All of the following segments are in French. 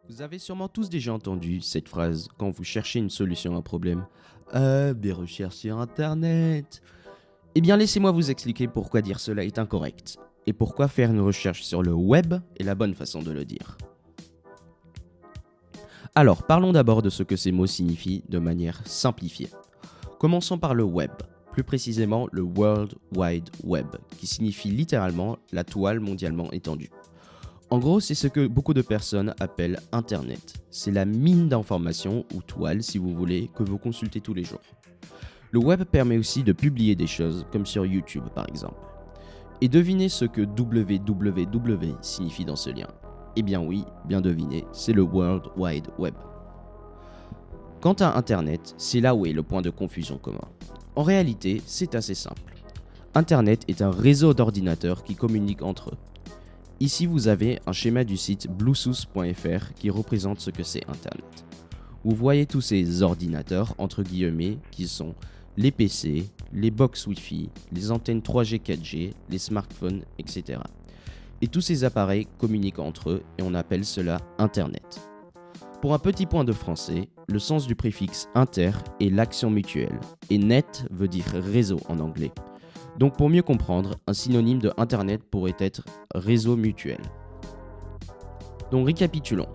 Vous avez sûrement tous déjà entendu cette phrase quand vous cherchez une solution à un problème. Des recherches sur Internet. Eh bien, laissez-moi vous expliquer pourquoi dire cela est incorrect et pourquoi faire une recherche sur le web est la bonne façon de le dire. Alors, parlons d'abord de ce que ces mots signifient de manière simplifiée. Commençons par le web, plus précisément le World Wide Web, qui signifie littéralement la toile mondialement étendue. En gros, c'est ce que beaucoup de personnes appellent Internet. C'est la mine d'informations, ou toile si vous voulez, que vous consultez tous les jours. Le web permet aussi de publier des choses, comme sur YouTube par exemple. Et devinez ce que www signifie dans ce lien. Eh bien oui, bien deviné, c'est le World Wide Web. Quant à Internet, c'est là où est le point de confusion commun. En réalité, c'est assez simple. Internet est un réseau d'ordinateurs qui communiquent entre eux. Ici, vous avez un schéma du site bluetooth.fr qui représente ce que c'est Internet. Vous voyez tous ces ordinateurs, entre guillemets, qui sont les PC, les box Wi-Fi, les antennes 3G, 4G, les smartphones, etc. Et tous ces appareils communiquent entre eux et on appelle cela Internet. Pour un petit point de français, le sens du préfixe inter est l'action mutuelle, et net veut dire réseau en anglais. Donc pour mieux comprendre, un synonyme de Internet pourrait être réseau mutuel. Donc récapitulons.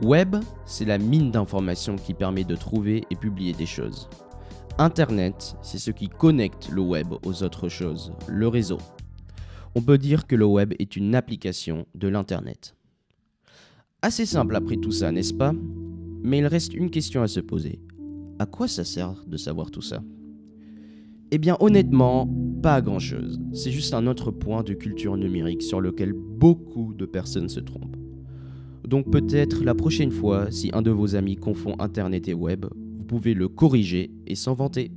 Web, c'est la mine d'informations qui permet de trouver et publier des choses. Internet, c'est ce qui connecte le web aux autres choses, le réseau. On peut dire que le web est une application de l'Internet. Assez simple après tout ça, n'est-ce pas? Mais il reste une question à se poser. À quoi ça sert de savoir tout ça? Eh bien honnêtement, pas à grand chose. C'est juste un autre point de culture numérique sur lequel beaucoup de personnes se trompent. Donc peut-être la prochaine fois, si un de vos amis confond Internet et web, vous pouvez le corriger et s'en vanter.